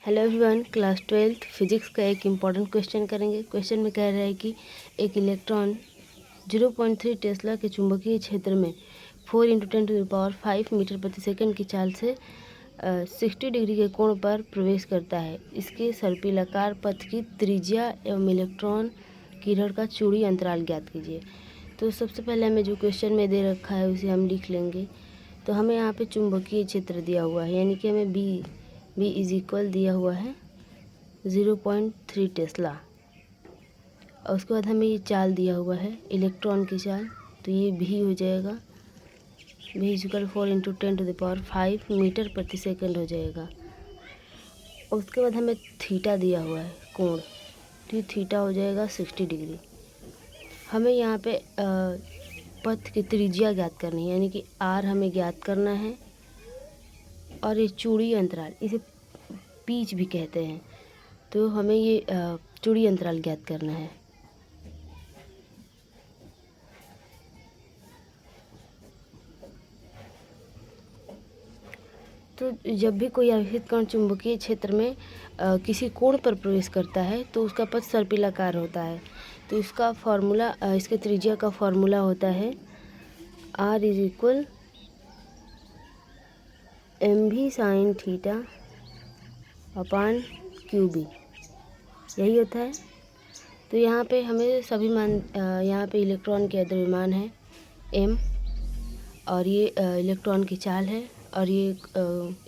Hello everyone, class 12th physics का एक important question करेंगे। क्वेश्चन में कह रहा है कि एक इलेक्ट्रॉन 0.3 टेस्ला के चुंबकीय क्षेत्र में 4 × 10⁵ मीटर प्रति सेकंड की चाल से 60 डिग्री के कोण पर प्रवेश करता है। इसके सर्पिलाकार पथ की त्रिज्या एवं इलेक्ट्रॉन किरण का चूड़ी अंतराल ज्ञात कीजिए। तो सबसे पहले हमें जो क्वेश्चन में दे रखा है उसे हम लिख लेंगे। तो हमें यहाँ पे चुंबकीय क्षेत्र दिया हुआ है, यानी कि हमें बी इज इक्वल दिया हुआ है 0.3 टेस्ला। और उसके बाद हमें ये चाल दिया हुआ है इलेक्ट्रॉन की चाल, तो ये भी हो जाएगा भी इज इक्वल 4 × 10⁵ मीटर प्रति सेकंड हो जाएगा। और उसके बाद हमें थीटा दिया हुआ है कोण, तो ये थीटा हो जाएगा 60 डिग्री। हमें यहाँ पे पथ की त्रिज्या ज्ञात करनी है, यानी कि आर हमें ज्ञात करना है। और ये चूड़ी अंतराल, इसे पीच भी कहते हैं, तो हमें ये चूड़ी अंतराल ज्ञात करना है। तो जब भी कोई आवेशित कण चुंबकीय क्षेत्र में किसी कोण पर प्रवेश करता है तो उसका पथ सर्पिलाकार होता है। तो इसका फॉर्मूला, इसके त्रिज्या का फॉर्मूला होता है R is equal mv sin theta upon QB, यही होता है। तो यहाँ पे हमें सभी मान, यहाँ पे इलेक्ट्रॉन के द्रव्यमान है m, और ये इलेक्ट्रॉन की चाल है, और ये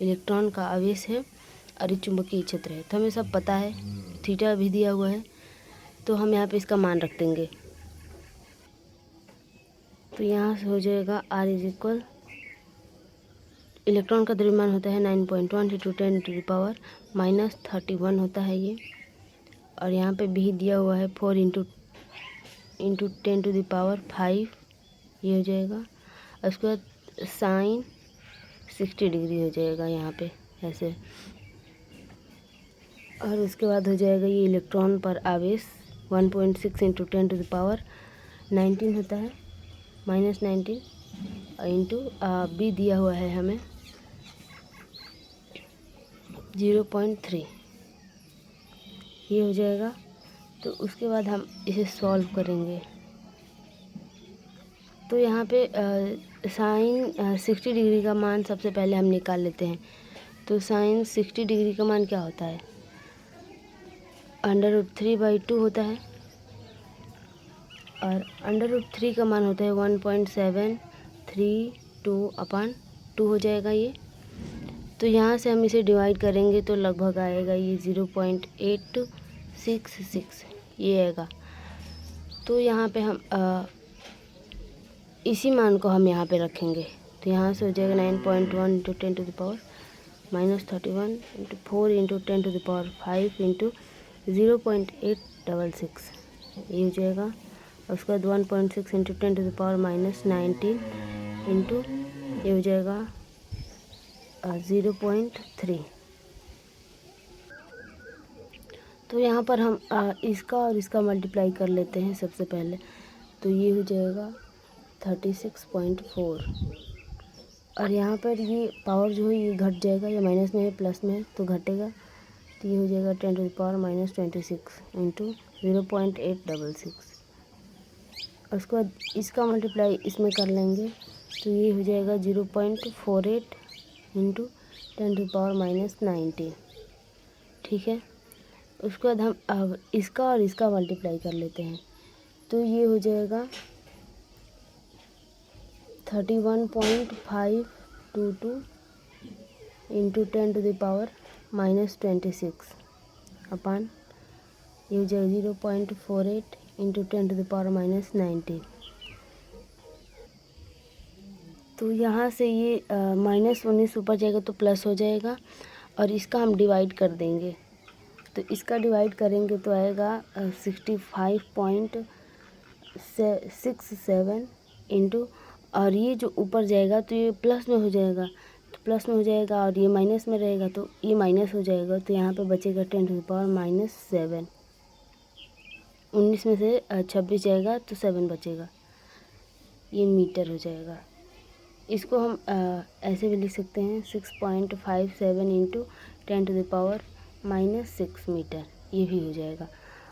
इलेक्ट्रॉन का आवेश है, और ये चुंबकीय क्षेत्र है। तो हमें सब पता है, थीटा भी दिया हुआ है, तो हम यहाँ पे इसका मान रख देंगे। तो यहाँ से हो जाएगा R इज इक्वल, इलेक्ट्रॉन का द्रव्यमान होता है 9.1 × 10⁻³ होता है ये। और यहाँ पे भी दिया हुआ है 4 × 10⁵, ये हो जाएगा। और उसके बाद साइन 60 डिग्री हो जाएगा यहाँ पे ऐसे। और उसके बाद हो जाएगा ये इलेक्ट्रॉन पर आवेश 1.6 × 10⁻19 होता है, -19 इंटू बी दिया हुआ है हमें 0.3, ये हो जाएगा। तो उसके बाद हम इसे सॉल्व करेंगे। तो यहाँ पे साइन 60 डिग्री का मान सबसे पहले हम निकाल लेते हैं। तो साइन 60 डिग्री का मान क्या होता है, √3/2 होता है, और √3 का मान होता है 1.732/2 हो जाएगा ये। तो यहाँ से हम इसे डिवाइड करेंगे तो लगभग आएगा ये 0.866, ये आएगा। तो यहाँ पे हम इसी मान को हम यहाँ पे रखेंगे। तो यहाँ से हो जाएगा 9.1 × 10⁻−31 × 4 × 10⁵ इंटू 0.866, ये हो जाएगा। और उसके बाद 1.6 × 10⁻−19 इंटू ये हो जाएगा 0.3। तो यहाँ पर हम इसका और इसका मल्टीप्लाई कर लेते हैं सबसे पहले। तो ये हो जाएगा 36.4, और यहाँ पर ये पावर जो है ये घट जाएगा, ये माइनस में है प्लस में है तो घटेगा। तो ये हो जाएगा 10⁻26 इंटू 0.866। उसके बाद इसका मल्टीप्लाई इसमें कर लेंगे, तो ये हो जाएगा 0.48 इंटू 10⁻−19, ठीक है। उसके बाद हम अब इसका और इसका मल्टीप्लाई कर लेते हैं। तो ये हो जाएगा 31.522 इंटू 10⁻−26 अपॉन ये हो जाएगा 0.48 इंटू 10⁻−19। तो यहाँ से ये -19 ऊपर जाएगा तो प्लस हो जाएगा, और इसका हम डिवाइड कर देंगे। तो इसका डिवाइड करेंगे तो आएगा 65.67 इंटू, और ये जो ऊपर जाएगा तो ये प्लस में हो जाएगा, तो प्लस में हो जाएगा, और ये माइनस में रहेगा तो ये माइनस हो जाएगा। तो यहाँ पे बचेगा 10⁻−7, 19 में से 26 जाएगा तो 7 बचेगा, ये मीटर हो जाएगा। इसको हम ऐसे भी लिख सकते हैं 6.57 इंटू 10⁻⁻⁴ -6 मीटर, ये भी हो जाएगा।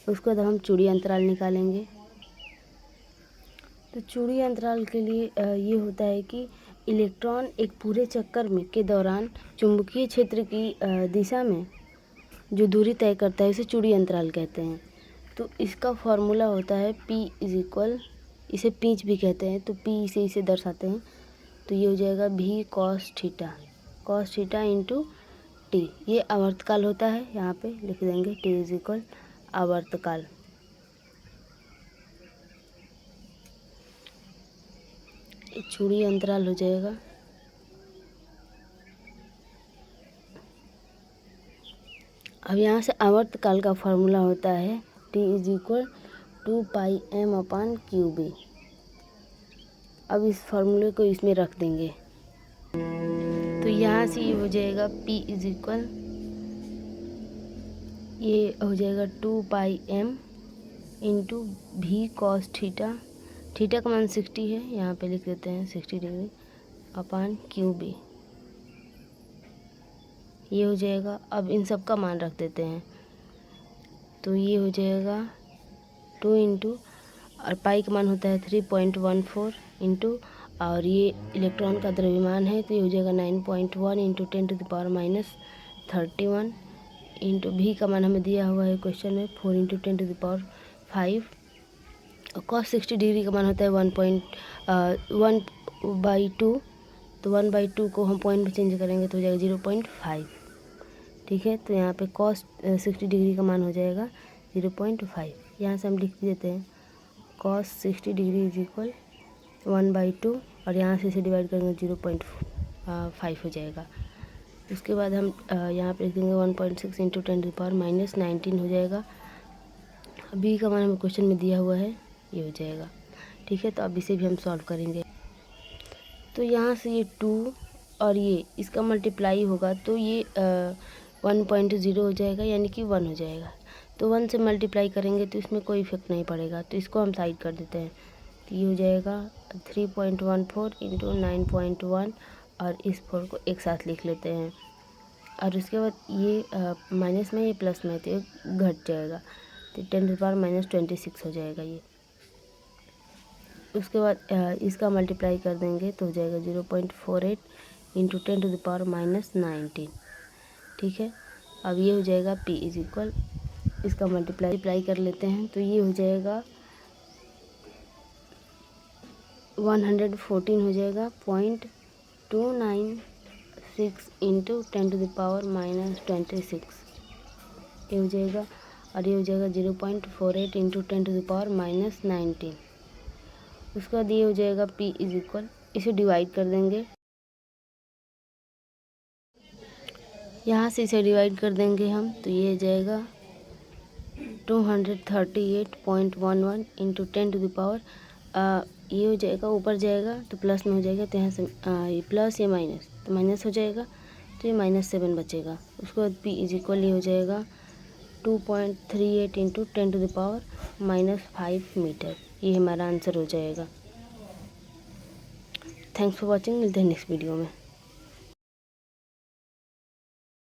उसके बाद हम चूड़ी अंतराल निकालेंगे। तो चूड़ी अंतराल के लिए ये होता है कि इलेक्ट्रॉन एक पूरे चक्कर में के दौरान चुंबकीय क्षेत्र की दिशा में जो दूरी तय करता है उसे चूड़ी अंतराल कहते हैं। तो इसका फॉर्मूला होता है P इज इक्वल, इसे पीच भी कहते हैं, तो P से इसे दर्शाते हैं। तो ये हो जाएगा V cos theta into T। ये आवर्तकाल होता है, यहाँ पे लिख देंगे T इज इक्वल आवर्तकाल। चूड़ी अंतराल हो जाएगा। अब यहाँ से आवर्तकाल का फॉर्मूला होता है T इज इक्वल 2πm/cube। अब इस फॉर्मूले को इसमें रख देंगे। तो यहाँ से ये हो जाएगा P इज इक्वल, ये हो जाएगा 2πm into V cos theta. Theta का मान 60 है, यहाँ पे लिख देते हैं 60 डिग्री अपान क्यूब। ये हो जाएगा। अब इन सब का मान रख देते हैं। तो ये हो जाएगा 2 इंटू, और पाई का मान होता है 3.14 इंटू, और ये इलेक्ट्रॉन का द्रव्यमान है तो ये हो जाएगा 9.1 इंटू 10⁻31 इंटू V का मान हमें दिया हुआ है क्वेश्चन में 4 इंटू 10⁵। और cos 60 डिग्री का मान होता है 1/2। तो 1/2 को हम पॉइंट में चेंज करेंगे तो हो जाएगा 0.5। ठीक है, तो यहाँ पे cos 60 डिग्री का मान हो जाएगा 0.5। यहाँ से हम लिख देते हैं cos 60 डिग्री इज इक्वल 1/2, और यहाँ से इसे डिवाइड करेंगे 0.5 हो जाएगा। उसके बाद हम यहाँ पे लिख देंगे 1.6 इंटू 10⁻19 हो जाएगा। बी का मान हमें क्वेश्चन में दिया हुआ है, ये हो जाएगा। ठीक है, तो अब इसे भी हम सॉल्व करेंगे। तो यहाँ से ये 2 और ये इसका मल्टीप्लाई होगा तो ये 1.0 हो जाएगा, यानी कि 1 हो जाएगा। तो 1 से मल्टीप्लाई करेंगे तो इसमें कोई इफेक्ट नहीं पड़ेगा, तो इसको हम साइड कर देते हैं। तो ये हो जाएगा 3.14 इंटू 9.1, और इस 4 को एक साथ लिख लेते हैं। और उसके बाद ये माइनस में, ये प्लस में, तो ये घट जाएगा, तो 10⁻26 हो जाएगा ये। उसके बाद इसका मल्टीप्लाई कर देंगे तो हो जाएगा 0.48 इंटू 10⁻19। ठीक है, अब ये हो जाएगा P इज इक्वल, इसका मल्टीप्लाई कर लेते हैं तो ये हो जाएगा 114 हो जाएगा 0.296 इंटू 10⁻26 ये हो जाएगा। और ये हो जाएगा 0.48 इंटू 10⁻19। उसके बाद ये हो जाएगा P इज इक्वल, इसे डिवाइड कर देंगे, यहाँ से इसे डिवाइड कर देंगे हम, तो ये हो जाएगा 238.11 इंटू 10⁻, ये हो जाएगा, ऊपर जाएगा तो प्लस में हो जाएगा, तो यहाँ से ये प्लस ये माइनस, तो माइनस हो जाएगा, तो ये -7 बचेगा। उसके बाद P इज इक्वल ये हो जाएगा 2.38 इंटू 10⁻5 मीटर। ये हमारा आंसर हो जाएगा। थैंक्स फॉर वॉचिंग, मिलते हैं नेक्स्ट वीडियो में।